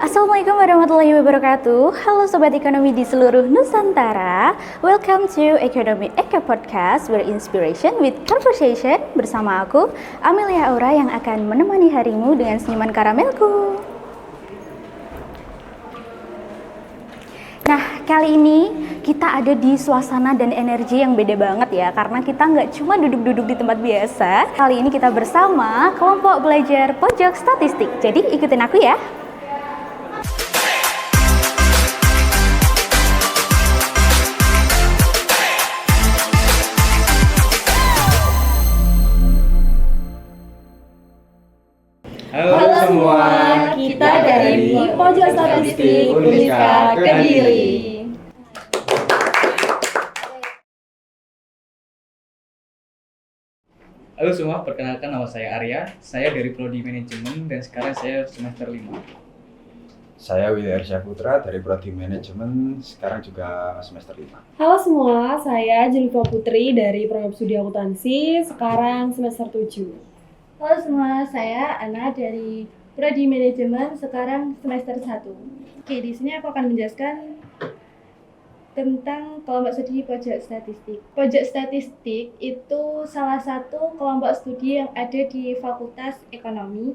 Assalamualaikum warahmatullahi wabarakatuh. Halo Sobat Ekonomi di seluruh Nusantara. Welcome to Economy Eka Podcast where inspiration with conversation. Bersama aku, Amelia Aura yang akan menemani harimu dengan senyuman karamelku. Nah, kali ini kita ada di suasana dan energi yang beda banget ya, karena kita nggak cuma duduk-duduk di tempat biasa. Kali ini kita bersama kelompok belajar pojok statistik. Jadi ikutin aku ya. Halo semua, kita dari Pojok Statistik Uniska Kediri. Halo semua, perkenalkan nama saya Arya. Saya dari Prodi Manajemen dan sekarang saya semester 5. Saya Widya Arsya Putra dari Prodi Manajemen, sekarang juga semester 5. Halo semua, saya Jeliva Putri dari Program Studi Akuntansi, sekarang semester 7. Halo semua, saya Ana dari Prodi Manajemen, sekarang semester 1. Oke, di sini aku akan menjelaskan tentang kelompok studi pojok statistik. Pojok statistik itu salah satu kelompok studi yang ada di Fakultas Ekonomi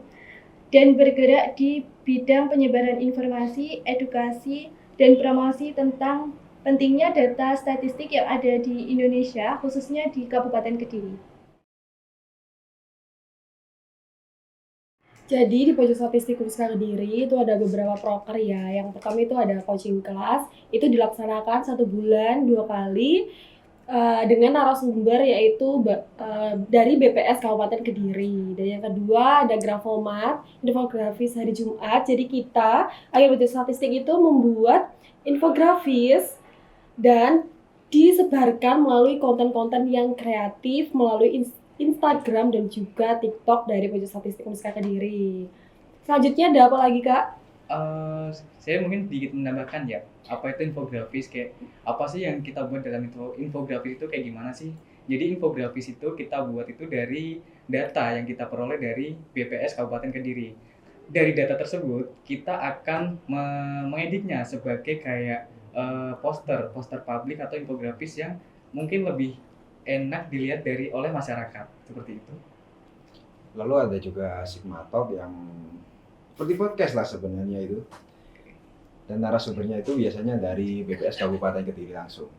dan bergerak di bidang penyebaran informasi, edukasi, dan promosi tentang pentingnya data statistik yang ada di Indonesia, khususnya di Kabupaten Kediri. Jadi di Pojok Statistik Uniska Kediri itu ada beberapa proker ya. Yang pertama itu ada coaching class, itu dilaksanakan 1 bulan 2 kali dengan narasumber yaitu dari BPS Kabupaten Kediri. Dan yang kedua ada Grafomat, infografis hari Jumat. Jadi kita Pojok Statistik itu membuat infografis dan disebarkan melalui konten-konten yang kreatif melalui Instagram dan juga TikTok dari Pojok Statistik Uniska Kediri. Selanjutnya ada apa lagi, Kak? Saya mungkin sedikit menambahkan ya, apa itu infografis, kayak apa sih yang kita buat dalam infografis itu kayak gimana sih? Jadi infografis itu kita buat itu dari data yang kita peroleh dari BPS Kabupaten Kediri. Dari data tersebut kita akan mengeditnya sebagai kayak poster publik atau infografis yang mungkin lebih enak dilihat oleh masyarakat, seperti itu. Lalu ada juga Sigma Talk yang seperti podcast lah sebenarnya itu. Dan narasumbernya itu biasanya dari BPS Kabupaten Kediri langsung.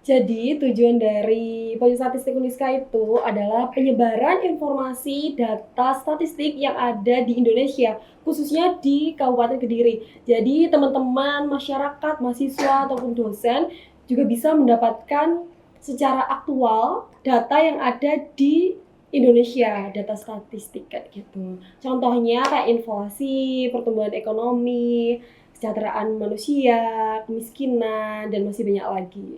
Jadi tujuan dari Pojok Statistik Uniska itu adalah penyebaran informasi data statistik yang ada di Indonesia, khususnya di Kabupaten Kediri. Jadi teman-teman, masyarakat, mahasiswa ataupun dosen juga bisa mendapatkan secara aktual data yang ada di Indonesia, data statistik kayak gitu. Contohnya kayak inflasi, pertumbuhan ekonomi, kesejahteraan manusia, kemiskinan, dan masih banyak lagi.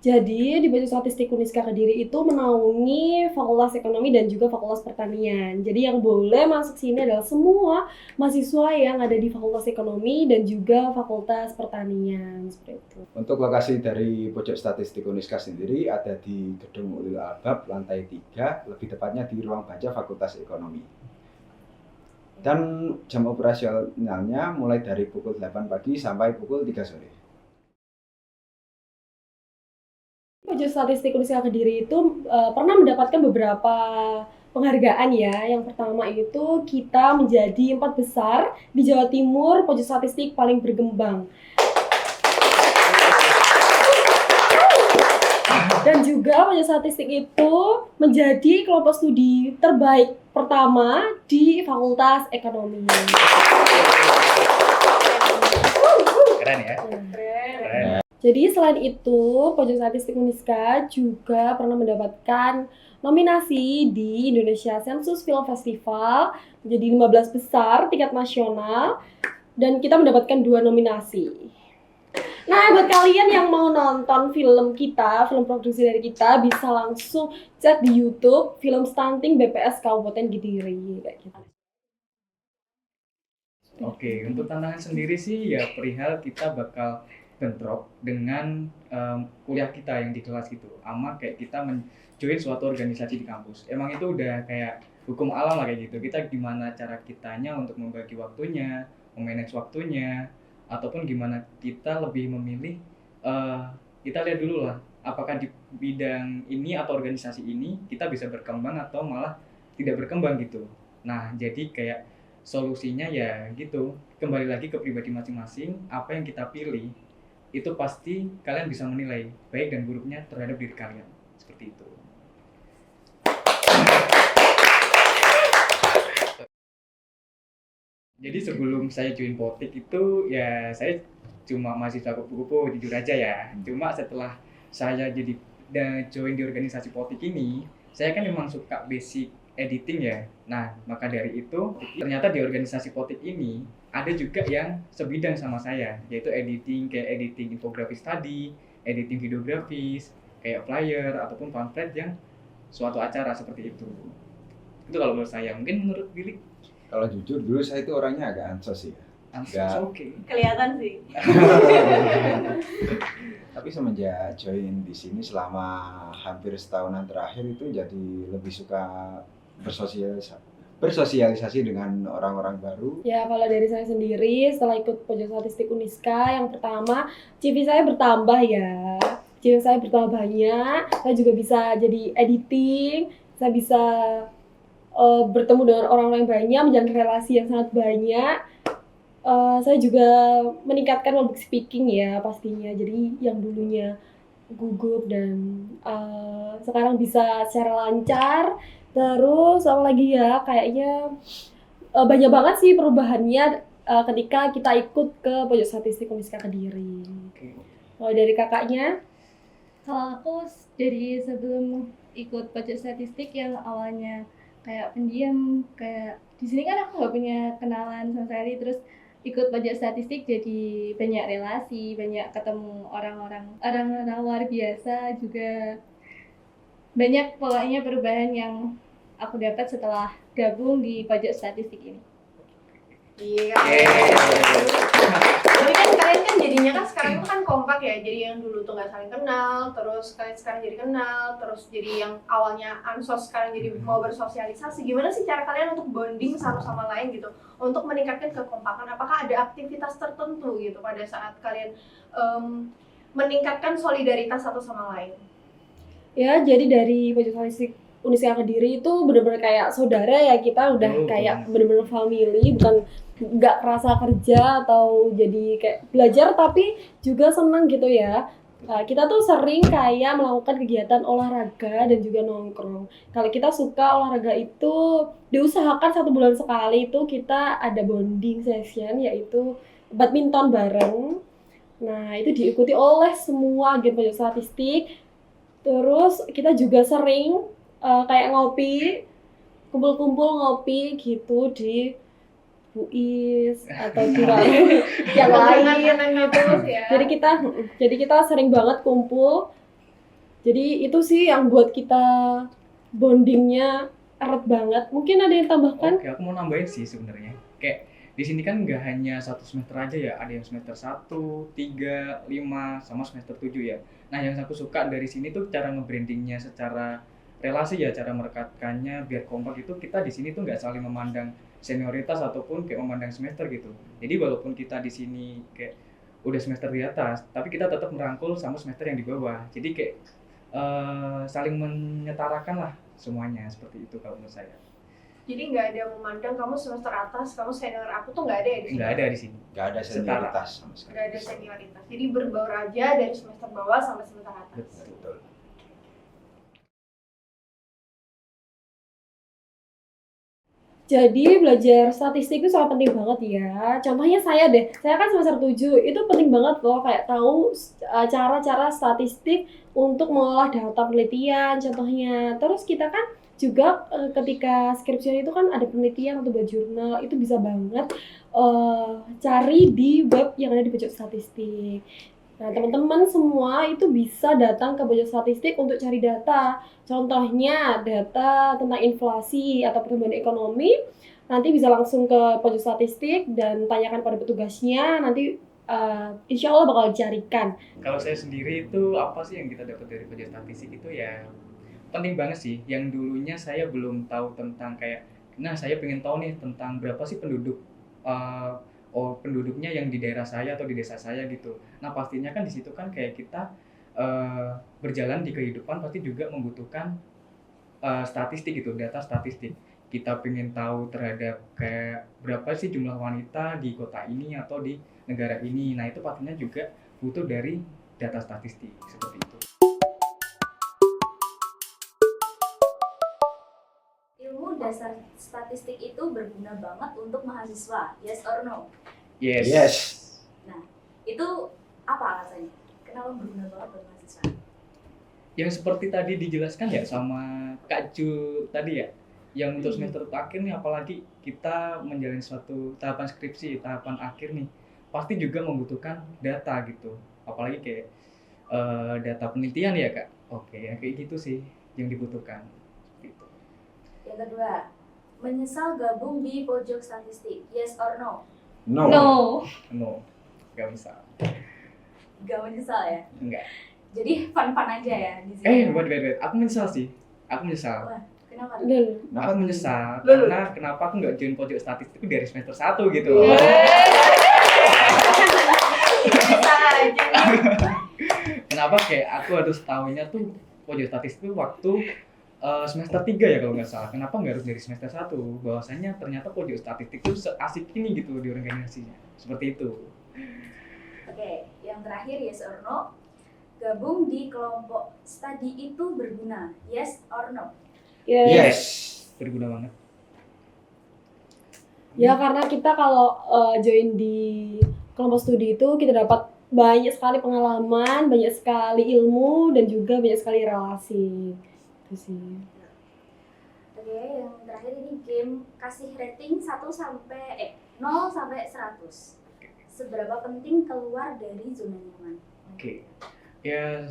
Jadi di Pojok Statistik Uniska Kediri itu menaungi Fakultas Ekonomi dan juga Fakultas Pertanian. Jadi yang boleh masuk sini adalah semua mahasiswa yang ada di Fakultas Ekonomi dan juga Fakultas Pertanian, seperti itu. Untuk lokasi dari Pojok Statistik Uniska sendiri ada di Gedung Ulil Albab lantai 3, lebih tepatnya di ruang baca Fakultas Ekonomi. Dan jam operasionalnya mulai dari pukul 8 pagi sampai pukul 3 sore. Pojok Statistik Uniska Kediri itu pernah mendapatkan beberapa penghargaan ya. Yang pertama itu kita menjadi 4 besar di Jawa Timur Pojok Statistik paling berkembang. Dan juga Pojok Statistik itu menjadi kelompok studi terbaik pertama di Fakultas Ekonomi. Keren ya? Keren. Jadi selain itu, Pojok Statistik Uniska juga pernah mendapatkan nominasi di Indonesia Sensus Film Festival menjadi 15 besar tingkat nasional dan kita mendapatkan 2 nominasi. Nah, buat kalian yang mau nonton film kita, film produksi dari kita, bisa langsung cek di YouTube Film Stunting BPS Kabupaten Kediri kayak gitu. Oke, untuk tantangan sendiri sih ya perihal kita bakal bentrok dengan kuliah kita yang di kelas gitu, sama kayak kita join suatu organisasi di kampus. Emang itu udah kayak hukum alam lah kayak gitu. Kita gimana cara kitanya untuk membagi waktunya, memanage waktunya, ataupun gimana kita lebih memilih, kita lihat dulu lah apakah di bidang ini atau organisasi ini kita bisa berkembang atau malah tidak berkembang gitu. Nah, jadi kayak solusinya ya gitu, kembali lagi ke pribadi masing-masing. Apa yang kita pilih itu pasti kalian bisa menilai baik dan buruknya terhadap diri kalian, seperti itu. Jadi sebelum saya join Potik itu ya saya cuma mahasiswa kupu-kupu, jujur aja ya. Cuma setelah saya jadi join di organisasi Potik ini, saya kan memang suka basic editing ya. Nah, maka dari itu ternyata di organisasi Potik ini ada juga yang sebidang sama saya, yaitu editing, kayak editing infografis tadi, editing videografis, kayak flyer ataupun pamflet yang suatu acara seperti itu. Itu kalau menurut saya. Mungkin menurut Billy? Kalau jujur dulu saya itu orangnya agak ansos ya. Nggak. Oke. Kelihatan sih. Tapi semenjak join di sini selama hampir setahunan terakhir itu jadi lebih suka bersosialisasi dengan orang-orang baru. Ya, kalau dari saya sendiri setelah ikut pojok statistik Uniska, yang pertama CV saya bertambah ya. CV saya bertambah banyak, saya juga bisa jadi editing, saya bisa bertemu dengan orang-orang banyak, menjalin relasi yang sangat banyak. Saya juga meningkatkan public speaking ya pastinya. Jadi yang dulunya gugup dan sekarang bisa secara lancar. Terus apa lagi ya, kayaknya banyak banget sih perubahannya ketika kita ikut ke pojok statistik Uniska Kediri. Oke. Kalau dari kakaknya? Kalau aku dari sebelum ikut pojok statistik yang awalnya kayak pendiam, kayak di sini kan aku nggak punya kenalan sama sekali, terus ikut pojok statistik jadi banyak relasi, banyak ketemu orang-orang luar biasa, juga banyak pokoknya perubahan yang aku dapat setelah gabung di pojok statistik ini. Iya. Tapi kan kalian kan jadinya kan sekarang tuh kan kompak ya. Jadi yang dulu tuh nggak saling kenal, terus kalian sekarang jadi kenal, terus jadi yang awalnya ansos sekarang jadi mau bersosialisasi. Gimana sih cara kalian untuk bonding satu sama lain gitu, untuk meningkatkan kekompakan? Apakah ada aktivitas tertentu gitu pada saat kalian meningkatkan solidaritas satu sama lain? Ya, jadi dari pojok statistik Uniska Kediri itu benar-benar kayak saudara ya, kita udah kayak benar-benar family, bukan nggak kerasa kerja atau jadi kayak belajar tapi juga senang gitu ya. Nah, kita tuh sering kayak melakukan kegiatan olahraga dan juga nongkrong. Kalau kita suka olahraga itu diusahakan 1 bulan sekali itu kita ada bonding session, yaitu badminton bareng. Nah, itu diikuti oleh semua agen pojok statistik. Terus kita juga sering kayak ngopi, kumpul-kumpul ngopi gitu di Buis atau di yang lain gitu. Jadi kita sering banget kumpul. Jadi itu sih yang buat kita bondingnya erat banget. Mungkin ada yang tambahkan? Oke, aku mau nambahin sih sebenarnya. Kayak di sini kan nggak hanya 1 semester aja ya, ada yang semester 1, 3, 5, sama semester 7 ya. Nah, yang aku suka dari sini tuh cara nge-brandingnya secara relasi ya, cara merekatkannya biar kompak itu. Kita di sini tuh nggak saling memandang senioritas ataupun kayak memandang semester gitu. Jadi walaupun kita di sini kayak udah semester di atas, tapi kita tetap merangkul sama semester yang di bawah. Jadi kayak saling menyetarakan lah semuanya, seperti itu kalau menurut saya. Jadi nggak ada memandang kamu semester atas, kamu senior aku tuh nggak ada ya di sini? Nggak ada di sini. Nggak ada senioritas sama sekali. Nggak ada senioritas. Jadi berbaur aja dari semester bawah sampai semester atas. Betul. Jadi belajar statistik itu sangat penting banget ya. Contohnya saya kan semester 7, itu penting banget loh kayak tahu cara-cara statistik untuk mengolah data penelitian contohnya. Terus kita kan juga ketika skripsian itu kan ada penelitian atau buat jurnal, itu bisa banget cari di web yang ada di pojok statistik. Nah, teman-teman semua itu bisa datang ke pojok statistik untuk cari data. Contohnya data tentang inflasi atau pertumbuhan ekonomi, nanti bisa langsung ke pojok statistik dan tanyakan pada petugasnya, nanti insya Allah bakal dicarikan. Kalau saya sendiri itu apa sih yang kita dapat dari pelajaran statistik itu ya penting banget sih. Yang dulunya saya belum tahu tentang kayak, nah saya pengen tahu nih tentang berapa sih penduduk penduduknya yang di daerah saya atau di desa saya gitu. Nah pastinya kan di situ kan kayak kita berjalan di kehidupan pasti juga membutuhkan statistik gitu, data statistik. Kita pengen tahu terhadap kayak berapa sih jumlah wanita di kota ini atau di negara ini. Nah itu pastinya juga butuh dari data statistik seperti itu. Ilmu dasar statistik itu berguna banget untuk mahasiswa, yes or no? Yes. Itu apa alasannya? Kenapa berguna banget buat mahasiswa? Yang seperti tadi dijelaskan ya sama Kak Ju tadi ya, yang untuk semester akhir nih apalagi kita menjalani suatu tahapan skripsi, tahapan akhir nih pasti juga membutuhkan data gitu, apalagi kayak data penelitian ya Kak. Oke ya kayak gitu sih yang dibutuhkan gitu. Yang kedua, menyesal gabung di pojok statistik, yes or no? No. No, gak bisa. Gak menyesal ya? Enggak. Jadi fun-fun aja ya di sini. Wait. Aku menyesal sih. Aku menyesal. Wah, kenapa? Aku menyesal Loh. karena kenapa aku nggak join pojok statistik itu dari semester 1 gitu. Bisa aja. Kenapa kayak aku harus tahunya tuh pojok statistik itu waktu semester 3 ya kalau nggak salah. Kenapa nggak harus dari semester 1? Bahwasanya ternyata pojok statistik itu seasik ini gitu di organisasinya. Seperti itu. Oke, yang terakhir yes or no. Gabung di kelompok studi itu berguna, yes or no? Yes. Berguna banget. Ya karena kita kalau join di kelompok studi itu kita dapat banyak sekali pengalaman, banyak sekali ilmu dan juga banyak sekali relasi. Itu sih. Oke, yang terakhir ini game kasih rating 0 sampai 100. Seberapa penting keluar dari zona nyaman? Oke. Ya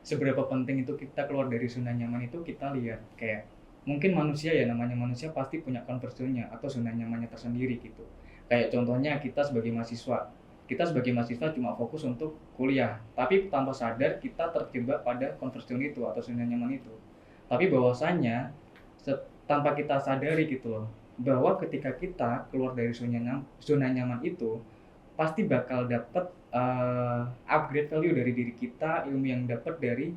seberapa penting itu kita keluar dari zona nyaman itu kita lihat kayak mungkin manusia ya, namanya manusia pasti punya comfort zone-nya atau zona nyamannya tersendiri gitu. Kayak contohnya kita sebagai mahasiswa cuma fokus untuk kuliah, tapi tanpa sadar kita terjebak pada comfort zone itu atau zona nyaman itu. Tapi bahwasanya tanpa kita sadari gitu loh, bahwa ketika kita keluar dari zona nyaman itu pasti bakal dapat upgrade value dari diri kita, ilmu yang dapat dari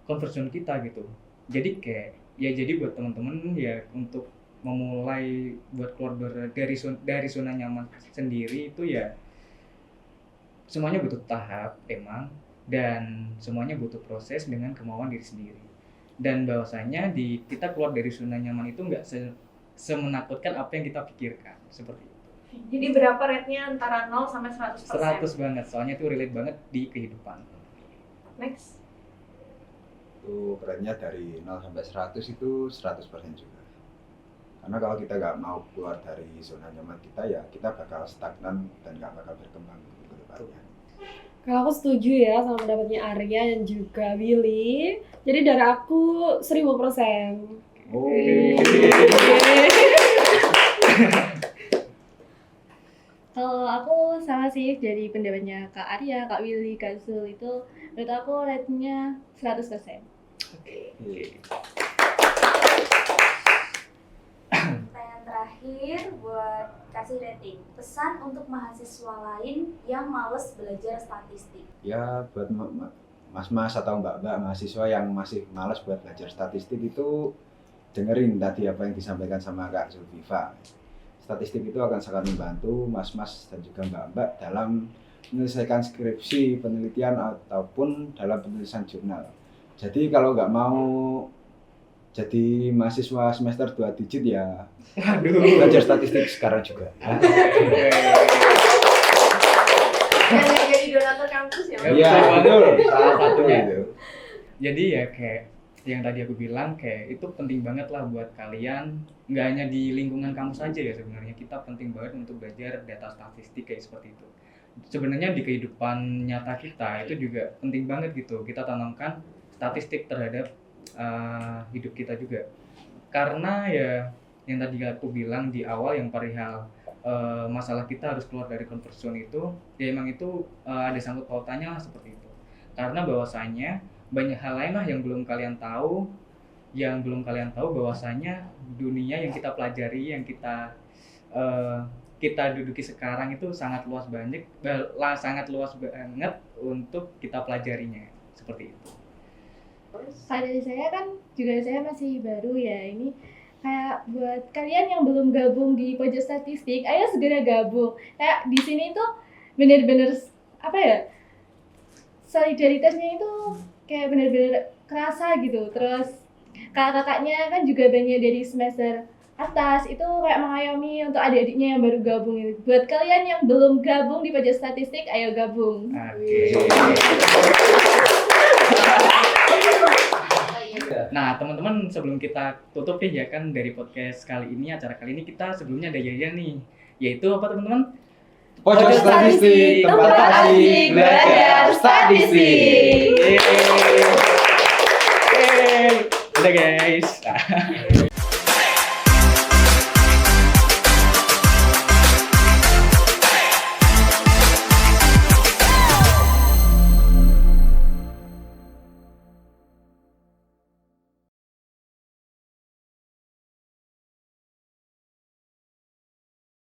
comfort zone kita gitu. Jadi kayak jadi buat teman-teman ya untuk memulai buat keluar dari zona nyaman sendiri itu ya semuanya butuh tahap emang, dan semuanya butuh proses dengan kemauan diri sendiri. Dan bahwasanya kita keluar dari zona nyaman itu nggak semenakutkan apa yang kita pikirkan seperti itu. Jadi berapa rate-nya antara 0 sampai 100%? 100 banget, soalnya itu relate banget di kehidupan. Next. Itu rate-nya dari 0 sampai 100 itu 100% juga. Karena kalau kita nggak mau keluar dari zona nyaman kita ya kita bakal stagnan dan nggak bakal berkembang ke depannya. Kalau aku setuju ya sama pendapatnya Arya dan juga Willy. Jadi dari aku 1000%. Oh. Kalau aku sama sih dari pendapatnya Kak Arya, Kak Willy, Kak Zul itu menurut aku rate-nya 100%. Pertanyaan terakhir buat kasih rating. Pesan untuk mahasiswa lain yang males belajar statistik. Ya buat mas-mas atau mbak-mbak mahasiswa yang masih malas buat belajar statistik itu dengerin tadi apa yang disampaikan sama Kak Zulfifa. Statistik itu akan sangat membantu mas-mas dan juga mbak-mbak dalam menyelesaikan skripsi, penelitian ataupun dalam penulisan jurnal. Jadi kalau nggak mau jadi mahasiswa semester 2 digit ya belajar statistik sekarang juga. Jadi donatur kampus ya? Iya, betul. Salah satunya itu. Jadi ya kayak yang tadi aku bilang kayak itu penting banget lah buat kalian, nggak hanya di lingkungan kampus saja ya sebenarnya, kita penting banget untuk belajar data statistik kayak seperti itu. Sebenarnya di kehidupan nyata kita itu juga penting banget gitu, kita tanamkan statistik terhadap hidup kita juga. Karena ya yang tadi aku bilang di awal yang perihal masalah kita harus keluar dari comfort zone itu, ya emang itu ada sangkut pautannya lah seperti itu. Karena bahwasanya banyak hal lain lah yang belum kalian tahu, bahwasanya dunia yang kita pelajari, yang kita duduki sekarang itu sangat luas banget untuk kita pelajarinya, seperti itu. Kalau dari saya kan juga saya masih baru ya, ini kayak buat kalian yang belum gabung di pojok statistik, ayo segera gabung. Kayak di sini tuh bener-bener apa ya, solidaritasnya itu kayak bener-bener kerasa gitu. Terus kakak-kakaknya kan juga banyak dari semester atas, itu kayak mengayomi untuk adik-adiknya yang baru gabung itu. Buat kalian yang belum gabung di pojok statistik, ayo gabung. Oke. Nah, teman-teman, sebelum kita tutup ya kan dari podcast kali ini, acara kali ini kita sebelumnya ada Yaya nih. Yaitu apa teman-teman? Pojok Statistik, tempat asik belajar statistik. Yeay. Udah guys.